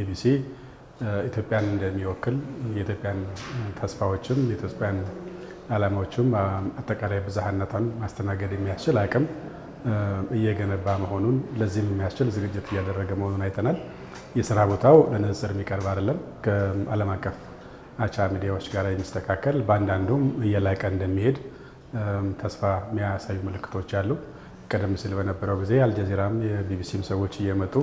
ኢቢሲ ኢትዮጵያን እንደሚወክል የኢትዮጵያን ተስፋዎችም የኢትዮጵያን ዓላማዎችም አጠቃላይ ብዝሃነቷን ማስተናገድ የሚያስችል አቅም እየገነባ መሆኑን ለዚህም የሚያስችል ዝግጅት እያደረገ መሆኑን አይተናል። የስራ ቦታው ለንጽጽር የሚቀርብ አይደለም። ከዓለም አቀፍ አቻ ሚዲያዎች ጋር የሚስተካከል በአንዳንዱም እየላቀ እንደሚሄድ ተስፋ የሚያሳዩ ምልክቶች አሉ። ቀደም ሲል በነበረው ጊዜ አልጀዚራም የቢቢሲም ሰዎች እየመጡ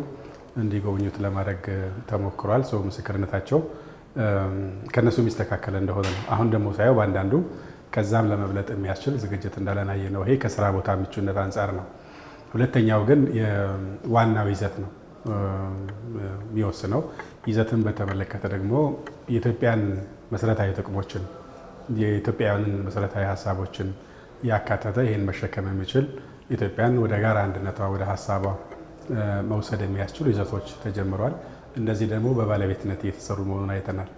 እንዲጎበኙት ለማድረግ ተሞክሯል። ሰው ምስክርነታቸው ከነሱ የሚስተካከል እንደሆነ ነው። አሁን ደግሞ ሳየው በአንዳንዱ ከዛም ለመብለጥ የሚያስችል ዝግጅት እንዳለናየ ነው። ይሄ ከስራ ቦታ ምቹነት አንጻር ነው። ሁለተኛው ግን ዋናው ይዘት ነው የሚወስነው። ይዘትን በተመለከተ ደግሞ የኢትዮጵያን መሰረታዊ ጥቅሞችን የኢትዮጵያውያንን መሰረታዊ ሀሳቦችን ያካተተ ይህን መሸከም የሚችል ኢትዮጵያን ወደ ጋራ አንድነቷ ወደ ሀሳቧ መውሰድ የሚያስችሉ ይዘቶች ተጀምረዋል። እነዚህ ደግሞ በባለቤትነት እየተሰሩ መሆኑን አይተናል።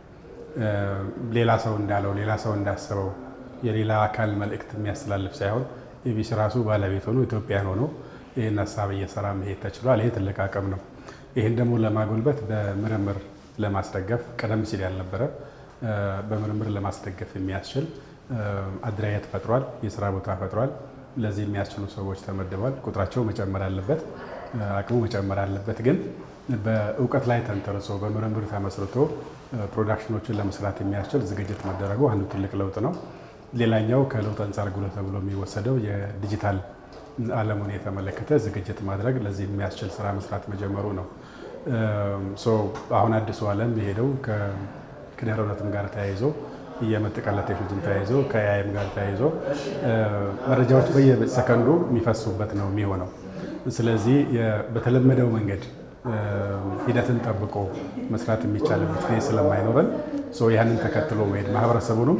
ሌላ ሰው እንዳለው ሌላ ሰው እንዳሰበው የሌላ አካል መልእክት የሚያስተላልፍ ሳይሆን ኢቢሲ ራሱ ባለቤት ሆኖ ኢትዮጵያን ሆኖ ይህን ሀሳብ እየሰራ መሄድ ተችሏል። ይሄ ትልቅ አቅም ነው። ይህን ደግሞ ለማጎልበት በምርምር ለማስደገፍ ቀደም ሲል ያልነበረ በምርምር ለማስደገፍ የሚያስችል አድራየት ፈጥሯል። የስራ ቦታ ፈጥሯል። ለዚህ የሚያስችሉ ሰዎች ተመድበዋል። ቁጥራቸው መጨመር አለበት፣ አቅሙ መጨመር አለበት። ግን በእውቀት ላይ ተንተርሶ በምርምር ተመስርቶ ፕሮዳክሽኖችን ለመስራት የሚያስችል ዝግጅት መደረጉ አንዱ ትልቅ ለውጥ ነው። ሌላኛው ከለውጥ አንጻር ጉልህ ተብሎ የሚወሰደው የዲጂታል ዓለሙን የተመለከተ ዝግጅት ማድረግ ለዚህ የሚያስችል ስራ መስራት መጀመሩ ነው። አሁን አዲሱ ዓለም የሄደው ከድህረ እውነትም ጋር ተያይዞ የመጠቃለያ ቴክኖሎጂን ተያይዞ ከኤአይም ጋር ተያይዞ መረጃዎች በየሰከንዱ የሚፈሱበት ነው የሚሆነው። ስለዚህ በተለመደው መንገድ ሂደትን ጠብቆ መስራት የሚቻልበት ጊዜ ስለማይኖረን ያንን ተከትሎ መሄድ ማህበረሰቡንም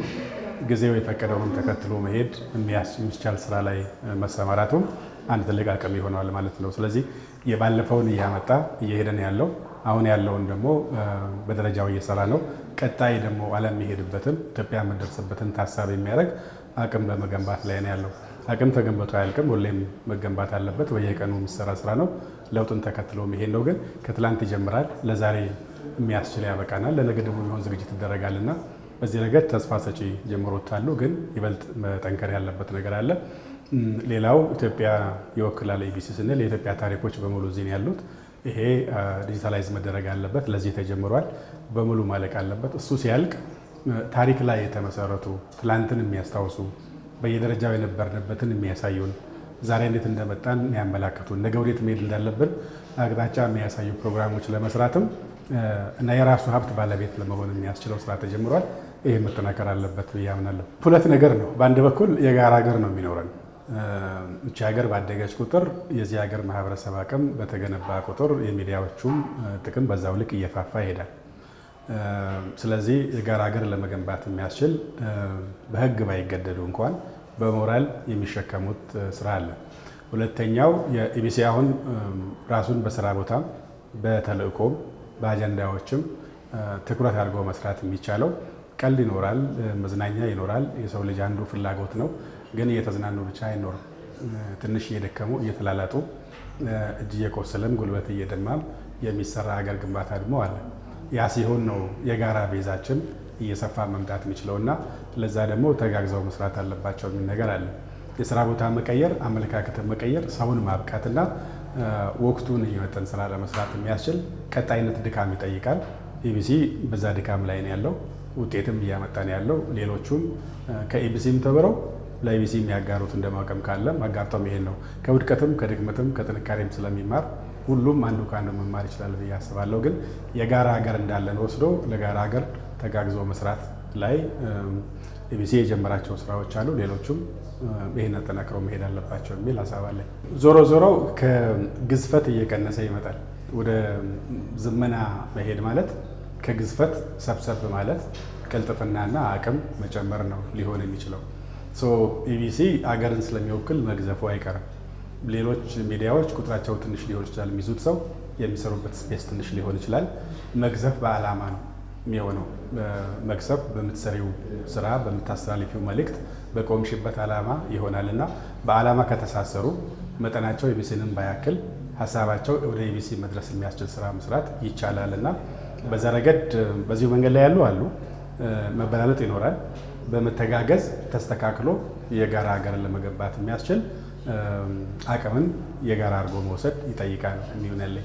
ጊዜው የፈቀደውንም ተከትሎ መሄድ የሚቻል ስራ ላይ መሰማራቱ አንድ ትልቅ አቅም ይሆነዋል ማለት ነው። ስለዚህ የባለፈውን እያመጣ እየሄደን ያለው አሁን ያለውን ደግሞ በደረጃው እየሰራ ነው። ቀጣይ ደግሞ ዓለም የሚሄድበትን ኢትዮጵያ የምንደርስበትን ታሳቢ የሚያደርግ አቅም በመገንባት ላይ ነው ያለው። አቅም ተገንብቶ አያልቅም፣ ሁሌም መገንባት አለበት። በየቀኑ የሚሰራ ስራ ነው። ለውጥን ተከትሎ መሄድ ነው። ግን ከትላንት ይጀምራል። ለዛሬ የሚያስችል ያበቃናል። ለነገ ደግሞ የሚሆን ዝግጅት ይደረጋልና በዚህ ረገድ ተስፋ ሰጪ ጅምሮች አሉ። ግን ይበልጥ መጠንከር ያለበት ነገር አለ። ሌላው ኢትዮጵያ ይወክላል ኢቢሲ ስንል የኢትዮጵያ ታሪኮች በሙሉ እዚህ ነው ያሉት። ይሄ ዲጂታላይዝ መደረግ አለበት። ለዚህ ተጀምሯል። በሙሉ ማለቅ አለበት። እሱ ሲያልቅ ታሪክ ላይ የተመሰረቱ ትላንትን የሚያስታውሱ በየደረጃው የነበርንበትን የሚያሳዩን ዛሬ እንዴት እንደመጣን የሚያመላክቱን ነገ ወዴት መሄድ እንዳለብን አቅጣጫ የሚያሳዩ ፕሮግራሞች ለመስራትም እና የራሱ ሀብት ባለቤት ለመሆን የሚያስችለው ስራ ተጀምሯል። ይሄ መጠናከር አለበት ብዬ አምናለሁ። ሁለት ነገር ነው። በአንድ በኩል የጋራ ሀገር ነው የሚኖረን። እቺ ሀገር ባደገች ቁጥር የዚህ ሀገር ማህበረሰብ አቅም በተገነባ ቁጥር የሚዲያዎቹም ጥቅም በዛው ልክ እየፋፋ ይሄዳል። ስለዚህ የጋራ ሀገር ለመገንባት የሚያስችል በህግ ባይገደዱ እንኳን በሞራል የሚሸከሙት ስራ አለ። ሁለተኛው የኢቢሲ አሁን ራሱን በስራ ቦታም በተልእኮም በአጀንዳዎችም ትኩረት አድርጎ መስራት የሚቻለው ቀልድ ይኖራል፣ መዝናኛ ይኖራል። የሰው ልጅ አንዱ ፍላጎት ነው። ግን እየተዝናኑ ብቻ አይኖርም። ትንሽ እየደከሙ እየተላላጡ እጅ እየቆሰለም ጉልበት እየደማም የሚሰራ ሀገር ግንባታ ደግሞ አለ። ያ ሲሆን ነው የጋራ ቤዛችን እየሰፋ መምጣት የሚችለውና ለዛ ደግሞ ተጋግዘው መስራት አለባቸው የሚል ነገር አለ። የስራ ቦታ መቀየር፣ አመለካከትን መቀየር፣ ሰውን ማብቃትና ወቅቱን እየመጠን ስራ ለመስራት የሚያስችል ቀጣይነት ድካም ይጠይቃል። ኢቢሲ በዛ ድካም ላይ ነው ያለው። ውጤትም እያመጣ ነው ያለው። ሌሎቹም ከኢቢሲም ተብረው ለኢቢሲ የሚያጋሩት እንደማቀም ካለም አጋርተው ይሄን ነው። ከውድቀትም ከድክመትም ከጥንካሬም ስለሚማር ሁሉም አንዱ ከአንዱ መማር ይችላል ብዬ አስባለሁ። ግን የጋራ ሀገር እንዳለን ወስዶ ለጋራ ሀገር ተጋግዞ መስራት ላይ ኢቢሲ የጀመራቸው ስራዎች አሉ። ሌሎቹም ይህን አጠናክረው መሄድ አለባቸው የሚል ሀሳብ አለኝ። ዞሮ ዞሮ ከግዝፈት እየቀነሰ ይመጣል። ወደ ዝመና መሄድ ማለት ከግዝፈት ሰብሰብ ማለት ቅልጥፍናና አቅም መጨመር ነው ሊሆን የሚችለው። ኢቢሲ አገርን ስለሚወክል መግዘፉ አይቀርም። ሌሎች ሚዲያዎች ቁጥራቸው ትንሽ ሊሆን ይችላል፣ የሚይዙት ሰው የሚሰሩበት ስፔስ ትንሽ ሊሆን ይችላል። መግዘፍ በዓላማ ነው የሚሆነው። መግዘፍ በምትሰሪው ስራ በምታስተላልፊው መልእክት በቆምሽበት ዓላማ ይሆናል እና በዓላማ ከተሳሰሩ መጠናቸው ኢቢሲንም ባያክል ሀሳባቸው ወደ ኢቢሲ መድረስ የሚያስችል ስራ መስራት ይቻላል እና በዛ ረገድ በዚሁ መንገድ ላይ ያሉ አሉ። መበላለጥ ይኖራል። በመተጋገዝ ተስተካክሎ የጋራ ሀገርን ለመገንባት የሚያስችል አቅምን የጋራ አድርጎ መውሰድ ይጠይቃል የሚሆነልኝ